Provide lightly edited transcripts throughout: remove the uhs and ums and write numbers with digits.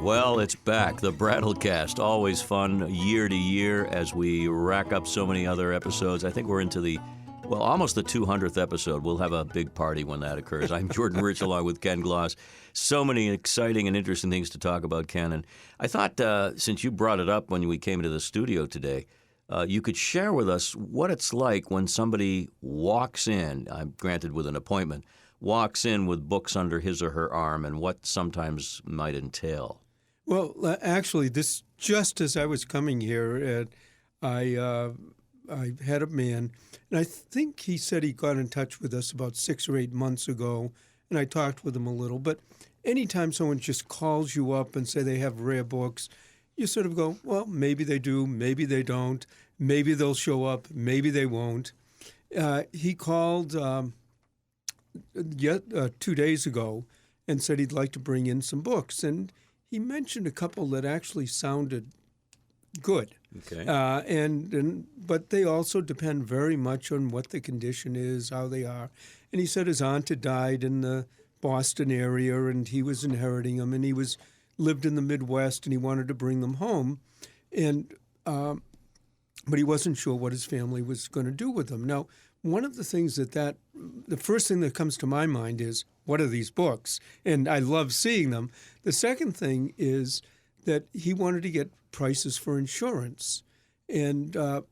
Well, it's back. The Brattlecast, always fun year to year as we rack up so many other episodes. I think we're into almost the 200th episode. We'll have a big party when that occurs. I'm Jordan Rich along with Ken Gloss. So many exciting and interesting things to talk about, Ken. And I thought since you brought it up when we came into the studio today, you could share with us what it's like when somebody walks in, I'm granted with an appointment, walks in with books under his or her arm and what sometimes might entail. Well, actually, this just as I was coming here, I had a man, and I think he said he got in touch with us about 6 or 8 months ago, and I talked with him a little. But anytime someone just calls you up and say they have rare books, you sort of go, well, maybe they do, maybe they don't, maybe they'll show up, maybe they won't. He called 2 days ago and said he'd like to bring in some books, and he mentioned a couple that actually sounded good. Okay. But they also depend very much on what the condition is, how they are. And he said his aunt had died in the Boston area, and he was inheriting them, and he lived in the Midwest, and he wanted to bring them home, but he wasn't sure what his family was going to do with them. Now, one of the things the first thing that comes to my mind is, what are these books? And I love seeing them. The second thing is that he wanted to get prices for insurance. But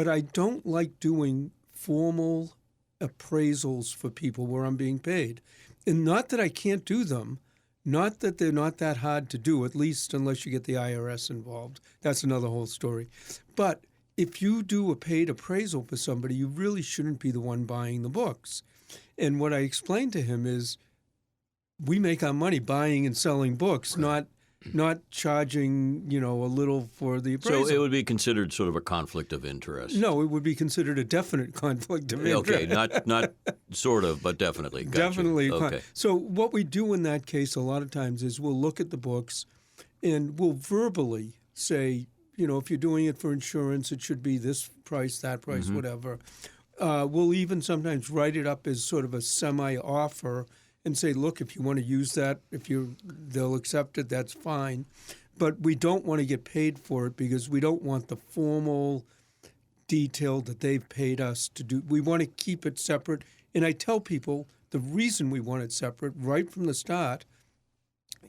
I don't like doing formal appraisals for people where I'm being paid. And not that I can't do them, not that they're not that hard to do, at least unless you get the IRS involved. That's another whole story. But if you do a paid appraisal for somebody, you really shouldn't be the one buying the books. And what I explained to him is we make our money buying and selling books, not charging, a little for the appraisal. So it would be considered sort of a conflict of interest. No, it would be considered a definite conflict of interest. Okay, not sort of, but definitely. Gotcha. Definitely. Okay. So what we do in that case a lot of times is we'll look at the books and we'll verbally say, if you're doing it for insurance, it should be this price, that price, whatever. We'll even sometimes write it up as sort of a semi-offer and say, look, if you want to use that, they'll accept it, that's fine. But we don't want to get paid for it because we don't want the formal detail that they've paid us to do. We want to keep it separate. And I tell people the reason we want it separate right from the start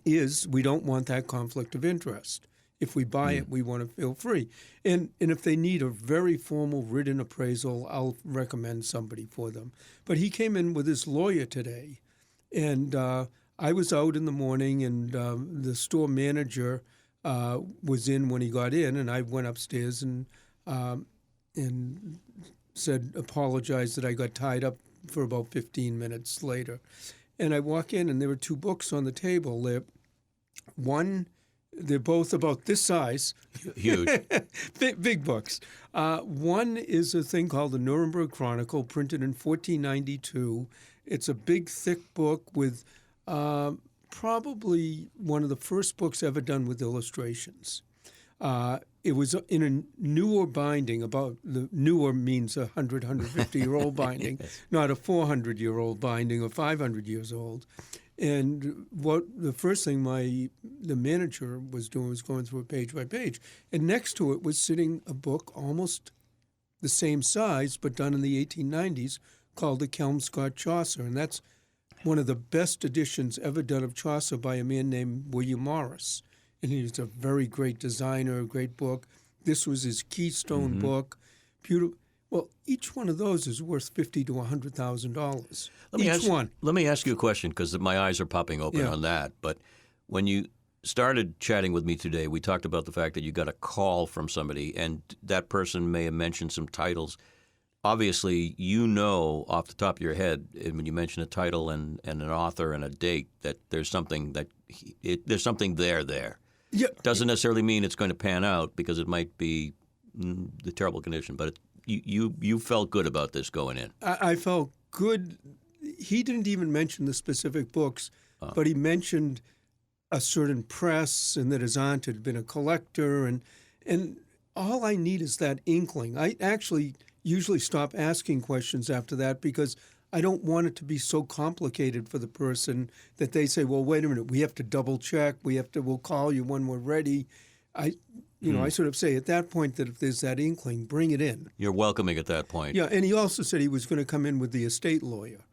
is we don't want that conflict of interest. If we buy it, we want to feel free. And if they need a very formal written appraisal, I'll recommend somebody for them. But he came in with his lawyer today, and I was out in the morning, and the store manager was in when he got in, and I went upstairs and apologized that I got tied up for about 15 minutes later. And I walk in, and there were 2 books on the table. They're both about this size. Huge. Big books. One is a thing called the Nuremberg Chronicle, printed in 1492. It's a big, thick book with probably one of the first books ever done with illustrations. It was in a newer binding. About the newer means 100, 150-year-old binding, yes. Not a 400-year-old binding or 500 years old. And what the first thing the manager was doing was going through it page by page. And next to it was sitting a book almost the same size, but done in the 1890s, called the Kelmscott Chaucer. And that's one of the best editions ever done of Chaucer by a man named William Morris. And he was a very great designer, a great book. This was his keystone book. Beautiful. Well, each one of those is worth $50,000 to $100,000. Let me ask you a question, because my eyes are popping open on that. But when you started chatting with me today, we talked about the fact that you got a call from somebody, and that person may have mentioned some titles. Obviously, off the top of your head, when you mention a title and an author and a date, that there's something there. Yeah. Doesn't necessarily mean it's going to pan out, because it might be the terrible condition, but you felt good about this going in. I felt good. He didn't even mention the specific books, but he mentioned a certain press and that his aunt had been a collector. And all I need is that inkling. I actually usually stop asking questions after that because I don't want it to be so complicated for the person that they say, well, wait a minute, we have to double check. We'll call you when we're ready. I sort of say at that point that if there's that inkling, bring it in. You're welcoming at that point. Yeah, and he also said he was going to come in with the estate lawyer,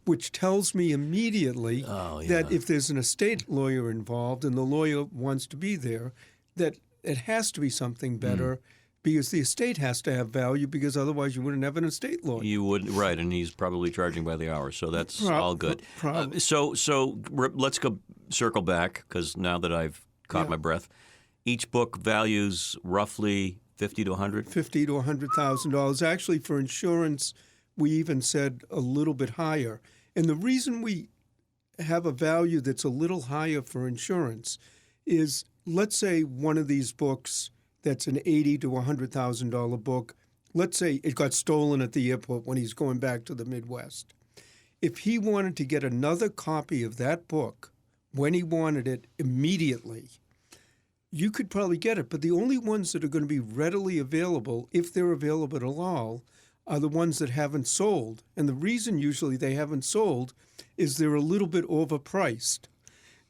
which tells me immediately that if there's an estate lawyer involved and the lawyer wants to be there, that it has to be something better because the estate has to have value because otherwise you wouldn't have an estate lawyer. You would, right, and he's probably charging by the hour, so that's all good. So let's circle back because now that I've caught my breath, each book values roughly $50 to $100? $50,000 to $100,000. Actually, for insurance, we even said a little bit higher. And the reason we have a value that's a little higher for insurance is, let's say one of these books that's an $80,000 to $100,000 book, let's say it got stolen at the airport when he's going back to the Midwest. If he wanted to get another copy of that book when he wanted it immediately, you could probably get it. But the only ones that are going to be readily available, if they're available at all, are the ones that haven't sold. And the reason usually they haven't sold is they're a little bit overpriced.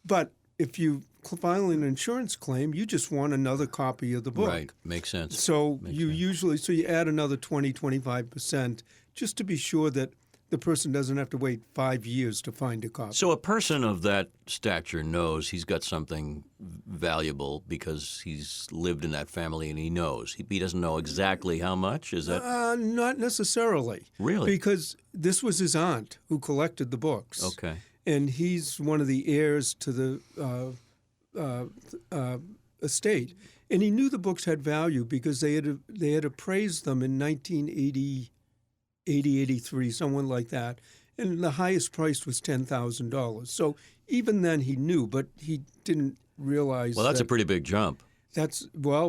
But if you file an insurance claim, you just want another copy of the book. Right, makes sense. So you add another 20, 25% just to be sure that the person doesn't have to wait 5 years to find a copy. So a person of that stature knows he's got something valuable because he's lived in that family and he knows. He doesn't know exactly how much? Is that? Not necessarily. Really? Because this was his aunt who collected the books. Okay. And he's one of the heirs to the estate. And he knew the books had value because they had appraised them in 1980, 83, someone like that. And the highest price was $10,000. So even then he knew, but he didn't realize. Well, that's a pretty big jump.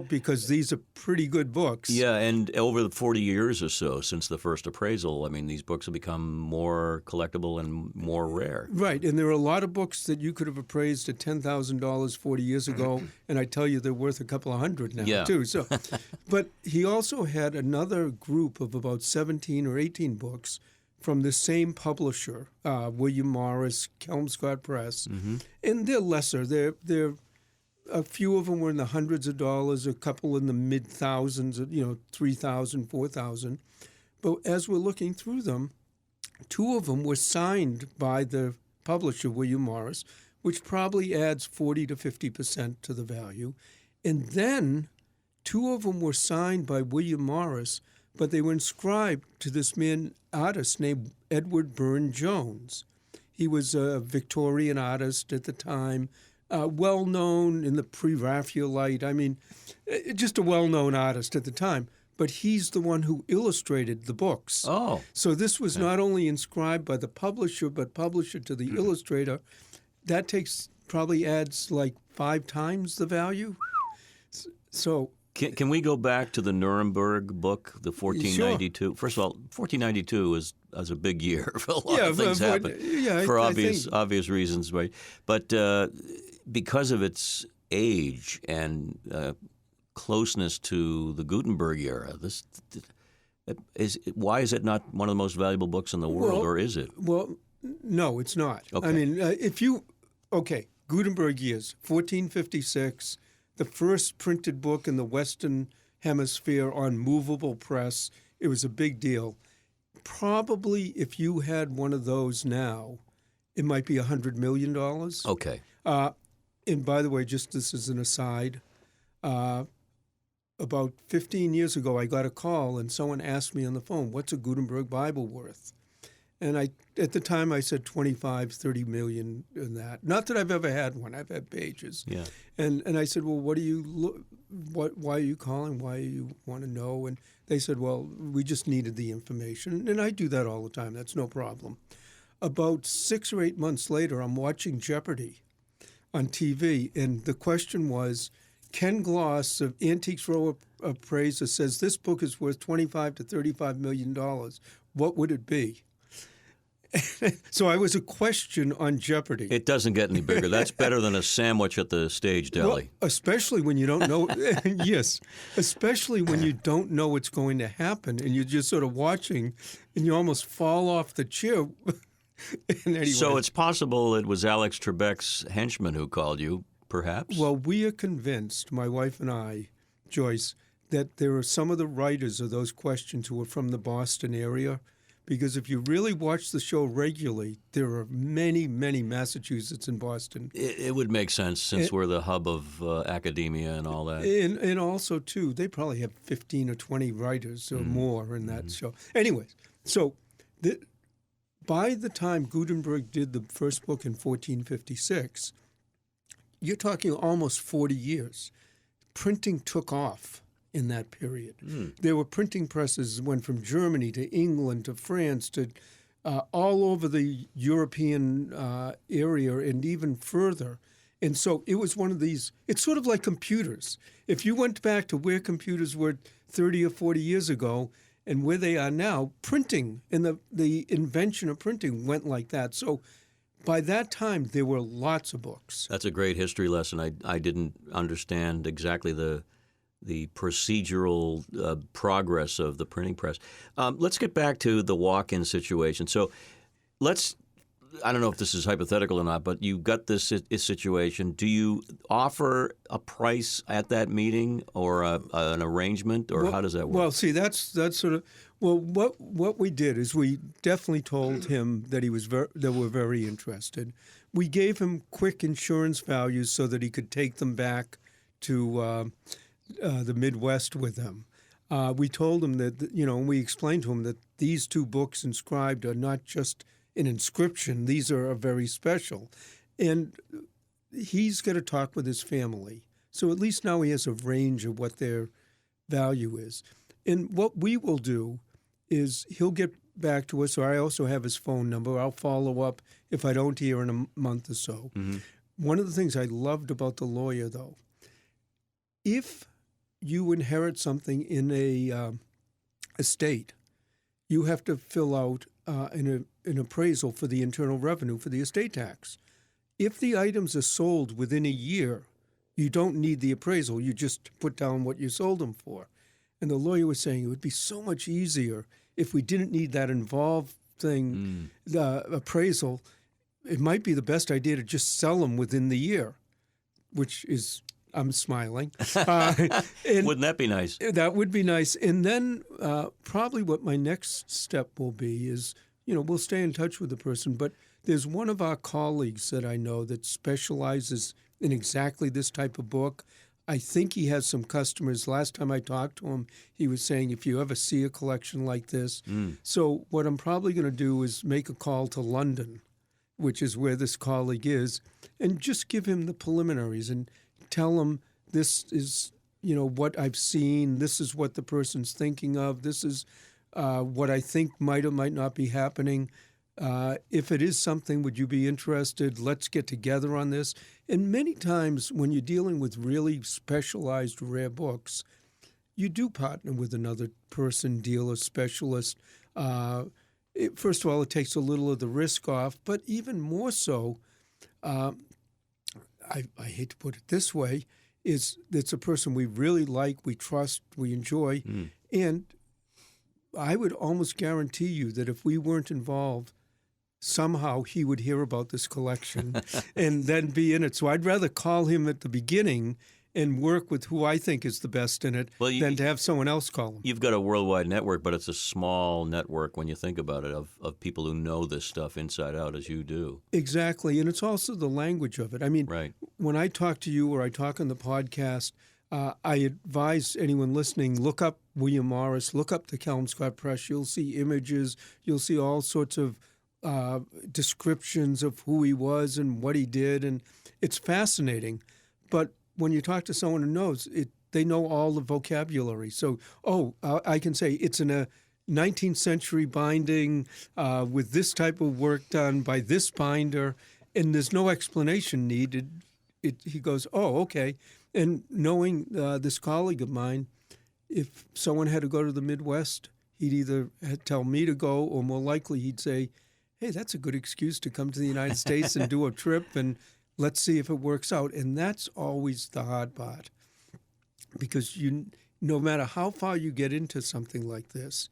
Because these are pretty good books. Yeah, and over the 40 years or so since the first appraisal, I mean, these books have become more collectible and more rare. Right, and there are a lot of books that you could have appraised at $10,000 40 years ago, and I tell you they're worth a couple of hundred now, too. So, but he also had another group of about 17 or 18 books from the same publisher, William Morris, Kelmscott Press, and they're lesser. They're a few of them were in the hundreds of dollars, a couple in the mid-thousands, $3,000, $4,000. But as we're looking through them, two of them were signed by the publisher, William Morris, which probably adds 40 to 50% to the value. And then two of them were signed by William Morris, but they were inscribed to this artist named Edward Burne-Jones. He was a Victorian artist at the time, well-known in the pre-Raphaelite. I mean, just a well-known artist at the time. But he's the one who illustrated the books. Oh. So this was not only inscribed by the publisher, but publisher to the illustrator. That probably adds like 5 times the value. So Can we go back to the Nuremberg book, the 1492? Sure. First of all, 1492 is a big year. A lot of things happened for obvious reasons, right? But because of its age and closeness to the Gutenberg era, why is it not one of the most valuable books in the world, or is it? Well, no, it's not. Okay. I mean, Gutenberg years, 1456, the first printed book in the Western Hemisphere on movable press. It was a big deal. Probably if you had one of those now, it might be $100 million. Okay. And by the way, just this as an aside, about 15 years ago, I got a call and someone asked me on the phone, what's a Gutenberg Bible worth? And at the time I said 25, 30 million in that. Not that I've ever had one. I've had pages. Yeah. And I said, well, why are you calling? Why do you want to know? And they said, well, we just needed the information. And I do that all the time. That's no problem. About 6 or 8 months later, I'm watching Jeopardy on TV, and the question was, Ken Gloss of Antiques Row Appraiser says this book is worth $25 to $35 million. What would it be? So I was a question on Jeopardy. It doesn't get any bigger. That's better than a sandwich at the stage deli. Well, especially when you don't know. Yes, especially when you don't know what's going to happen, and you're just sort of watching, and you almost fall off the chair. Anyway. So it's possible it was Alex Trebek's henchman who called you, perhaps? Well, we are convinced, my wife and I, Joyce, that there are some of the writers of those questions who are from the Boston area. Because if you really watch the show regularly, there are many, many Massachusetts and Boston. It would make sense since we're the hub of academia and all that. And also, too, they probably have 15 or 20 writers or more in that show. Anyways, so by the time Gutenberg did the first book in 1456, you're talking almost 40 years. Printing took off in that period. There were printing presses went from Germany to England to France to all over the European area and even further. And so it was one of these, it's sort of like computers. If you went back to where computers were 30 or 40 years ago and where they are now, printing and the invention of printing went like that. So by that time, there were lots of books. That's a great history lesson. I didn't understand exactly the procedural progress of the printing press. Let's get back to the walk-in situation. So I don't know if this is hypothetical or not, but you got this situation. Do you offer a price at that meeting or an arrangement, or how does that work? Well, see, that's sort of what we did is we definitely told him that that we're very interested. We gave him quick insurance values so that he could take them back to the Midwest with him. We told him that, and we explained to him that these two books, Inscribed, are not just an inscription. These are very special. And he's got to talk with his family. So at least now he has a range of what their value is. And what we will do is he'll get back to us, or I also have his phone number. I'll follow up if I don't hear in a month or so. Mm-hmm. One of the things I loved about the lawyer, though, if you inherit something in a estate, you have to fill out an appraisal for the Internal Revenue for the estate tax. If the items are sold within a year, you don't need the appraisal. You just put down what you sold them for. And the lawyer was saying it would be so much easier if we didn't need that involved thing, the appraisal. It might be the best idea to just sell them within the year, which is... I'm smiling. Wouldn't that be nice? That would be nice. And then probably what my next step will be is, we'll stay in touch with the person. But there's one of our colleagues that I know that specializes in exactly this type of book. I think he has some customers. Last time I talked to him, he was saying, if you ever see a collection like this. So what I'm probably going to do is make a call to London, which is where this colleague is, and just give him the preliminaries and tell them this is, what I've seen. This is what the person's thinking of. This is what I think might or might not be happening. If it is something, would you be interested? Let's get together on this. And many times when you're dealing with really specialized rare books, you do partner with another person, dealer, specialist. First of all, it takes a little of the risk off, but even more so, I hate to put it this way, it's a person we really like, we trust, we enjoy. And I would almost guarantee you that if we weren't involved, somehow he would hear about this collection and then be in it. So I'd rather call him at the beginning and work with who I think is the best in it than to have someone else call him. You've got a worldwide network, but it's a small network when you think about it of people who know this stuff inside out as you do. Exactly. And it's also the language of it. I mean, right. When I talk to you or I talk on the podcast, I advise anyone listening, look up William Morris, look up the Kelmscott Press. You'll see images. You'll see all sorts of descriptions of who he was and what he did. And it's fascinating. But when you talk to someone who knows it, they know all the vocabulary. So, I can say it's in a 19th century binding with this type of work done by this binder, and there's no explanation needed. He goes, oh, okay. And knowing this colleague of mine, if someone had to go to the Midwest, he'd either tell me to go, or more likely he'd say, hey, that's a good excuse to come to the United States and do a trip, and let's see if it works out. And that's always the hard part, because no matter how far you get into something like this,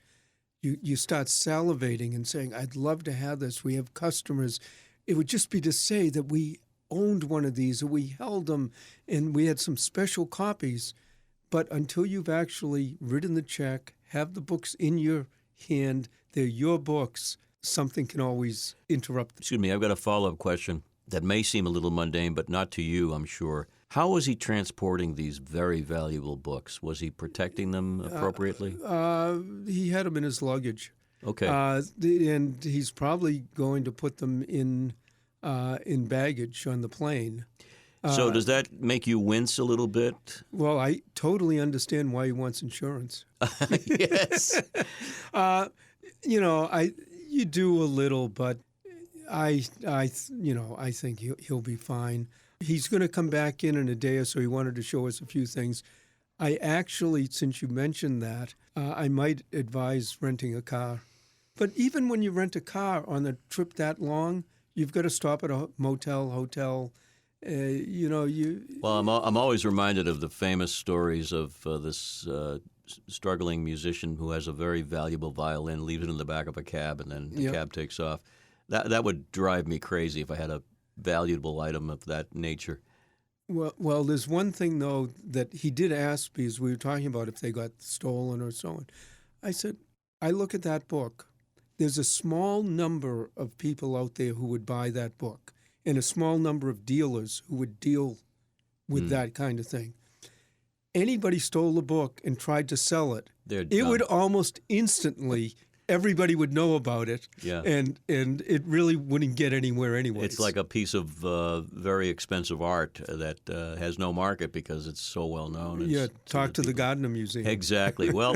you start salivating and saying, I'd love to have this. We have customers. It would just be to say that we owned one of these, or we held them, and we had some special copies. But until you've actually written the check, have the books in your hand, they're your books, something can always interrupt. Excuse me, I've got a follow-up question that may seem a little mundane, but not to you, I'm sure. How was he transporting these very valuable books? Was he protecting them appropriately? He had them in his luggage. Okay. And he's probably going to put them in baggage on the plane. So does that make you wince a little bit? Well, I totally understand why he wants insurance. Yes. You do a little, but I think he'll be fine. He's going to come back in a day or so. He wanted to show us a few things. I actually, since you mentioned that, I might advise renting a car. But even when you rent a car on a trip that long, you've got to stop at a motel, hotel. Well, I'm always reminded of the famous stories of this struggling musician who has a very valuable violin, leaves it in the back of a cab, and then the cab takes off. That would drive me crazy if I had a valuable item of that nature. Well, there's one thing, though, that he did ask, because we were talking about if they got stolen or so on. I said, I look at that book. There's a small number of people out there who would buy that book, and a small number of dealers who would deal with that kind of thing. Anybody stole the book and tried to sell it, it would almost instantly, everybody would know about it, and it really wouldn't get anywhere anyway. It's like a piece of very expensive art that has no market because it's so well known. Talk to the Gardner Museum. Exactly. Well,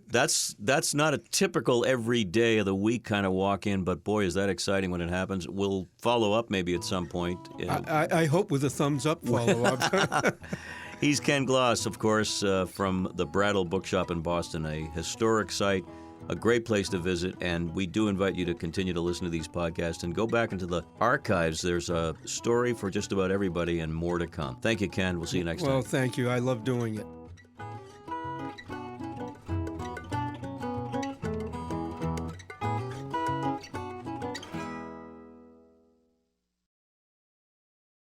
that's not a typical every day of the week kind of walk-in, but boy, is that exciting when it happens. We'll follow up maybe at some point. I hope with a thumbs-up follow-up. He's Ken Gloss, of course, from the Brattle Bookshop in Boston, a historic site, a great place to visit, and we do invite you to continue to listen to these podcasts and go back into the archives. There's a story for just about everybody and more to come. Thank you, Ken. We'll see you next time. Well, thank you. I love doing it.